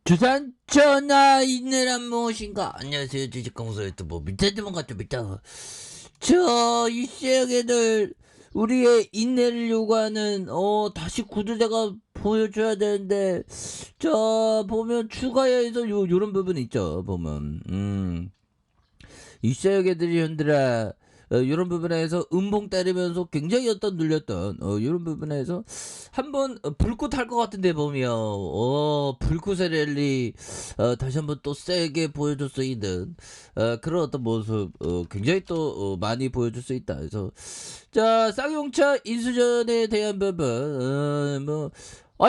주산 전화 인내란 무엇인가? 안녕하세요, 주식공소 유튜브 밑에드문 같습니다. 이 시장에들 우리의 인내를 요구하는 다시 구두대가 보여줘야 되는데, 보면 추가해서 요런 부분 있죠. 보면 이 시장에들이 현들아 이런 부분에서 음봉 때리면서 굉장히 눌렸던 이런 부분에서 한번 불꽃 할 것 같은데 보면 불꽃의 랠리 다시 한번 또 세게 보여줄 수 있는 그런 어떤 모습 굉장히 또 많이 보여줄 수 있다. 그래서 쌍용차 인수전에 대한 부분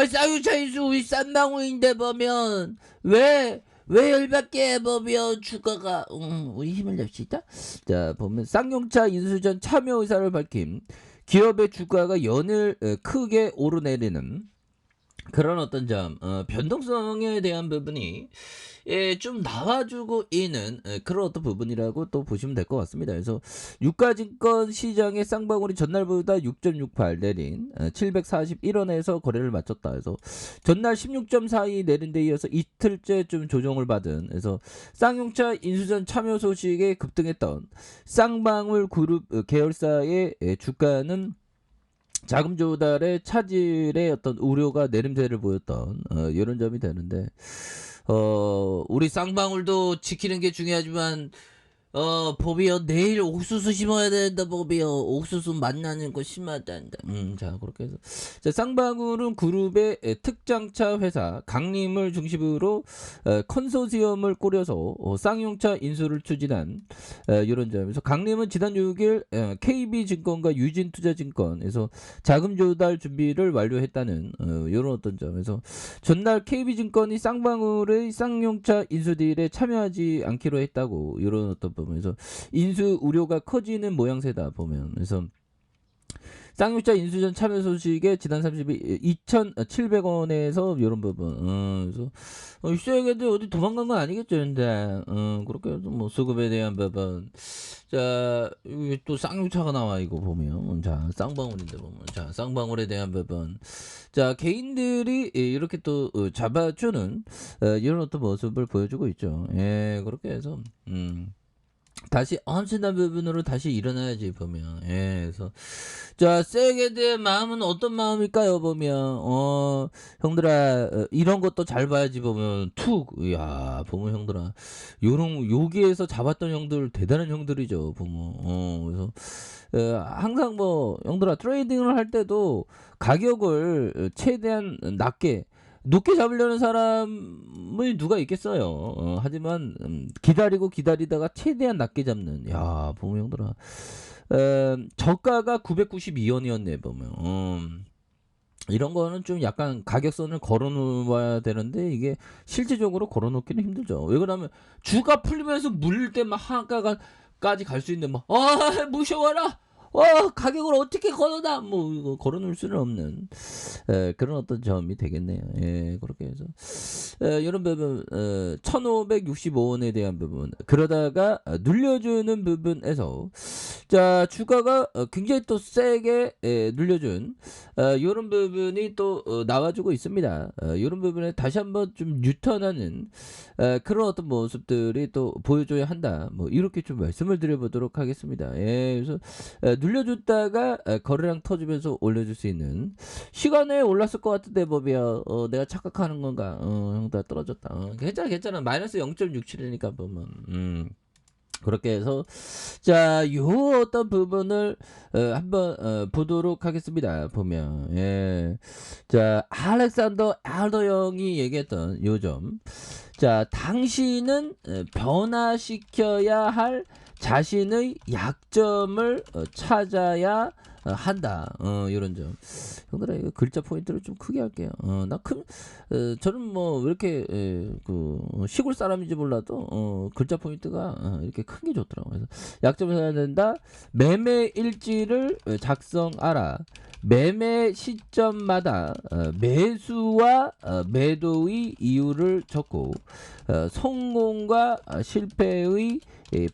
쌍용차 인수 우리 싼방울인데 보면 왜 열받게 보면 주가가 우리 힘을 낼 수 있다? 보면 쌍용차 인수전 참여 의사를 밝힌 기업의 주가가 연일 크게 오르내리는 그런 어떤 점 변동성에 대한 부분이 좀 나와주고 있는 그런 어떤 부분이라고 또 보시면 될 것 같습니다. 그래서 유가증권 시장의 쌍방울이 전날보다 6.68 내린 741원에서 거래를 마쳤다. 그래서 전날 16.42 내린 데 이어서 이틀째 좀 조정을 받은, 그래서 쌍용차 인수전 참여 소식에 급등했던 쌍방울 그룹 계열사의 주가는 자금 조달의 차질의 어떤 우려가 내림세를 보였던 이런 점이 되는데, 우리 쌍방울도 지키는 게 중요하지만 보비요 내일 옥수수 심어야 된다. 보비요 옥수수 만나는 거 심하단다. 그렇게 해서 쌍방울은 그룹의 특장차 회사 강림을 중심으로 컨소시엄을 꾸려서 쌍용차 인수를 추진한 이런 점에서, 강림은 지난 6일 KB증권과 유진투자증권에서 자금 조달 준비를 완료했다는 이런 어떤 점에서, 전날 KB증권이 쌍방울의 쌍용차 인수 딜에 참여하지 않기로 했다고 이런 어떤 보면서 인수 우려가 커지는 모양새다 보면. 그래서 쌍용차 인수전 참여 소식에 지난 30일 2,700원에서 이런 부분 그래서 시장에도 어디 도망간 건 아니겠죠. 근데 그렇게 해서 뭐 수급에 대한 부분, 여기 또 쌍용차가 나와 이거 보면 쌍방울인데 보면 쌍방울에 대한 부분, 개인들이 이렇게 또 잡아주는 이런 어떤 모습을 보여주고 있죠. 그렇게 해서 다시 엄청난 부분으로 다시 일어나야지 보면. 그래서 세게 대한 마음은 어떤 마음일까요? 보면 형들아 이런 것도 잘 봐야지. 보면 야 보면 형들아 요런 여기에서 잡았던 형들 대단한 형들이죠. 보면 그래서 항상 뭐 형들아 트레이딩을 할 때도 가격을 최대한 높게 잡으려는 사람이 누가 있겠어요. 하지만 기다리다가 최대한 낮게 잡는, 야 보면 형들아 저가가 992원이었네 보면. 이런 거는 좀 약간 가격선을 걸어 놓아야 되는데 이게 실질적으로 걸어 놓기는 힘들죠. 왜 그러냐면 주가 풀리면서 물릴 때 막 하가까지 갈 수 있는데 무셔워라, 가격을 어떻게 걸어놔, 뭐 이거 걸어놓을 수는 없는 그런 어떤 점이 되겠네요. 그렇게 해서 이런 부분 1,565원에 대한 부분, 그러다가 눌려주는 부분에서 주가가 굉장히 또 세게 눌려준 이런 부분이 또 나와주고 있습니다. 이런 부분에 다시 한번 좀 뉴턴하는 그런 어떤 모습들이 또 보여줘야 한다. 뭐 이렇게 좀 말씀을 드려보도록 하겠습니다. 그래서 눌려줬다가 거래량 터지면서 올려줄 수 있는 시간에 올랐을 것 같은데 법이야. 내가 착각하는 건가? 형다 떨어졌다. 괜찮아. 마이너스 0.67이니까 보면. 그렇게 해서 요 어떤 부분을 한번 보도록 하겠습니다. 보면 알렉산더 알더 형이 얘기했던 요점, 당신은 변화시켜야 할 자신의 약점을 찾아야 한다. 이런 점. 형들아 이거 글자 포인트를 좀 크게 할게요. 저는 뭐 왜 이렇게 시골 사람인지 몰라도 글자 포인트가 이렇게 큰 게 좋더라고요. 그래서 약점을 찾아야 된다. 매매 일지를 작성하라. 매매 시점마다 매수와 매도의 이유를 적고 성공과 실패의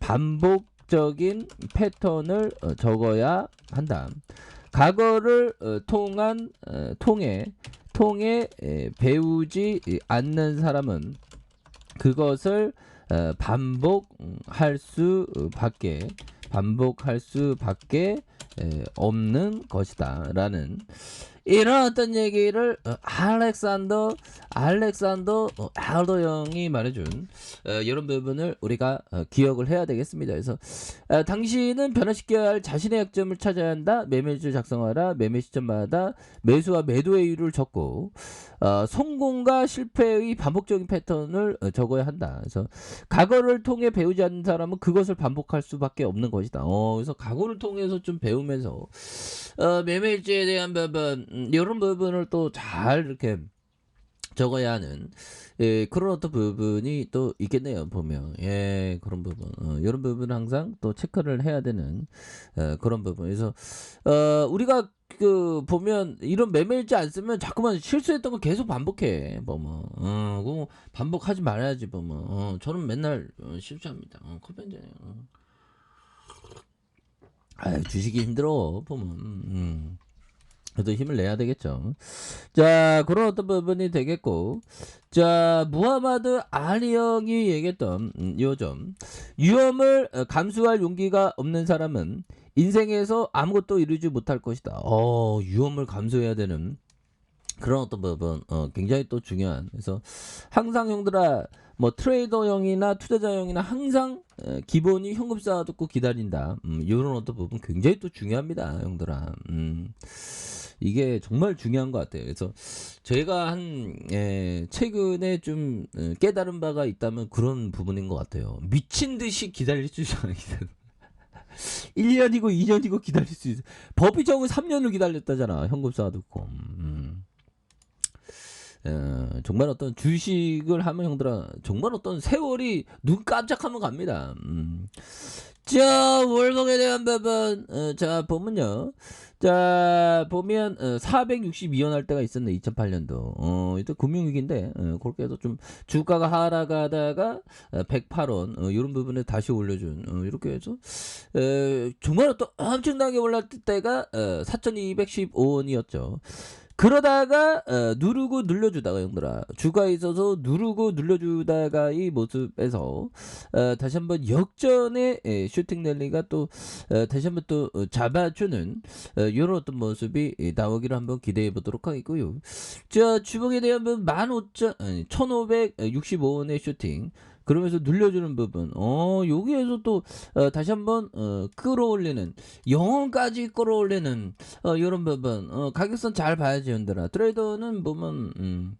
반복적인 패턴을 적어야 한다. 과거를 통해 통해 배우지 않는 사람은 그것을 반복할 수밖에 없는 것이다 라는 이런 어떤 얘기를 알렉산더 알도 형이 말해준 이런 부분을 우리가 기억을 해야 되겠습니다. 그래서 당신은 변화시켜야 할 자신의 약점을 찾아야 한다. 매매주를 작성하라. 매매 시점마다 매수와 매도의 이유를 적고 성공과 실패의 반복적인 패턴을 적어야 한다. 그래서 과거를 통해 배우지 않는 사람은 그것을 반복할 수밖에 없는 것이다. 그래서 과거를 통해서 좀 배우면서 매매일지에 대한 부분 이런 부분을 또 잘 이렇게 적어야 하는 그런 어떤 부분이 또 있겠네요. 보면 그런 부분 이런 부분을 항상 또 체크를 해야 되는 그런 부분. 그래서 우리가 그 보면 이런 매매일지 안 쓰면 자꾸만 실수했던 거 계속 반복해. 보면 그거 반복하지 말아야지. 보면 저는 맨날 실수합니다. 커피한잔해요. 주식이 힘들어 보면 그래도 힘을 내야 되겠죠. 자, 그런 어떤 부분이 되겠고, 자, 무하마드 알리 형이 얘기했던 요점 위험을 감수할 용기가 없는 사람은 인생에서 아무것도 이루지 못할 것이다. 위험을 감수해야 되는 그런 어떤 부분 굉장히 또 중요한. 그래서 항상 형들아 뭐 트레이더형이나 투자자형이나 항상 기본이 현금 쌓아두고 기다린다. 이런 어떤 부분 굉장히 또 중요합니다, 형들아. 이게 정말 중요한 것 같아요. 그래서 제가 최근에 좀 깨달은 바가 있다면 그런 부분인 것 같아요. 미친 듯이 기다릴 수 있어요. 1년이고 2년이고 기다릴 수 있어. 법이정은 3년을 기다렸다잖아. 현금 쌓아두고. 정말 어떤 주식을 하면 형들아 정말 어떤 세월이 눈 깜짝하면 갑니다. 자, 월봉에 대한 부분 자 보면요. 자 보면 462원 할 때가 있었네. 2008년도 이때 금융위기인데 그렇게 해서 좀 주가가 하락하다가 108원 이런 부분에 다시 올려준 이렇게 해서 정말 어떤 엄청나게 올랐을 때가 4215원이었죠. 그러다가 누르고 눌러주다가 형들아 주가에 있어서 누르고 눌러주다가 이 모습에서 다시 한번 역전의 슈팅 랠리가 또 다시 한번 또 잡아주는 이런 어떤 모습이 나오기를 한번 기대해 보도록 하겠고요. 자, 주봉에 대한 부분 1565원의 슈팅 그러면서 눌려주는 부분 여기에서 또 다시 한번 끌어올리는 영혼까지 끌어올리는 이런 부분 가격선 잘 봐야지 형들아. 트레이더는 보면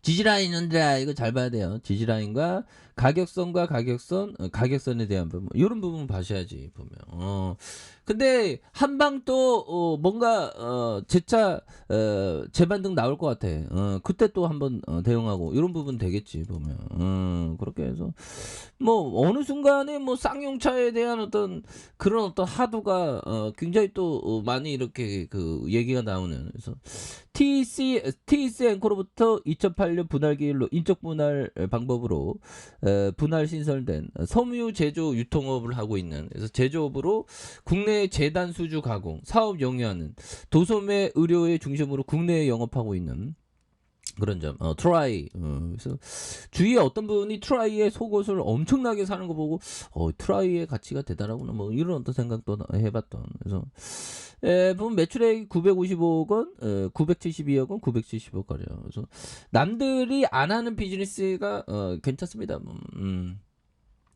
지지라인 형들아 이거 잘 봐야 돼요. 지지라인과 가격선과 가격선에 대한 부분 이런 부분 봐셔야지 보면 근데 한방 또 뭔가 재차 재반등 나올 것 같아. 그때 또 한번 대응하고 이런 부분 되겠지 보면 그렇게 해서 뭐 어느 순간에 뭐 쌍용차에 대한 어떤 그런 어떤 하도가 굉장히 또 많이 이렇게 그 얘기가 나오는. 그래서 TEC 앵커로부터 2008년 분할기일로 인적 분할 방법으로 분할 신설된 섬유 제조 유통업을 하고 있는. 그래서 제조업으로 국내 재단 수주 가공 사업 영위하는 도소매 의료의 중심으로 국내에 영업하고 있는 그런 점. 트라이. 그래서 주위에 어떤 분이 트라이의 속옷을 엄청나게 사는 거 보고 트라이의 가치가 대단하구나 뭐 이런 어떤 생각도 해봤던. 그래서 보면 매출액이 955억 원, 972억 원, 970억 가려. 그래서 남들이 안 하는 비즈니스가 괜찮습니다.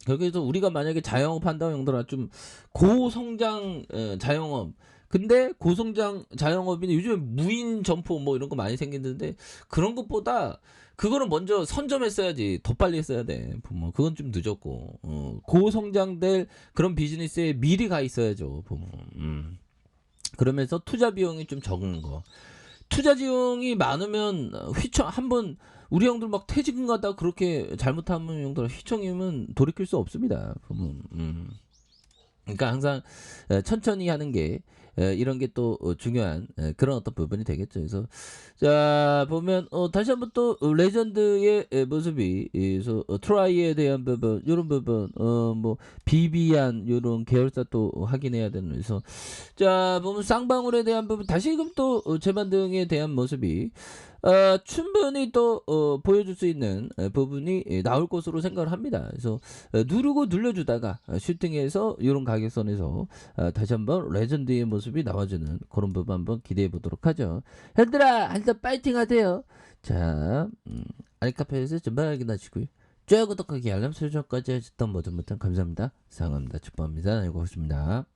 여기서 우리가 만약에 자영업 한다고 형들아 좀 고성장 자영업 근데 고성장 자영업이 요즘에 무인 점포 뭐 이런 거 많이 생기는데 그런 것보다 그거는 먼저 선점했어야지. 더 빨리 했어야 돼. 보면 그건 좀 늦었고 고성장될 그런 비즈니스에 미리 가 있어야죠. 보면 그러면서 투자 비용이 좀 적은 거. 투자 비용이 많으면 휘청 한번 우리 형들 막 퇴직금 가다 그렇게 잘못하면 형들 휘청이면 돌이킬 수 없습니다. 보면 그러니까 항상 천천히 하는 게 이런 게 또 중요한 그런 어떤 부분이 되겠죠. 그래서 자 보면 다시 한번 또 레전드의 모습이 그래서 트라이에 대한 부분 요런 부분 뭐 비비안 요런 계열사 또 확인해야 되는 그래서 자 보면 쌍방울에 대한 부분 다시금 또 재반등에 대한 모습이 충분히 또 보여줄 수 있는 부분이 나올 것으로 생각을 합니다. 그래서 누르고 눌려주다가 슈팅해서 요런 가격선에서 다시 한번 레전드의 모습이 나와주는 그런 부분 한번 기대해 보도록 하죠. 형들아 한잔 파이팅 하세요. 자 알카페에서 전방 확인하시고요. 좋아요 구독하기 알람 설정까지 해주셨던 모든 분들 감사합니다. 사랑합니다. 축복합니다. 고맙습니다.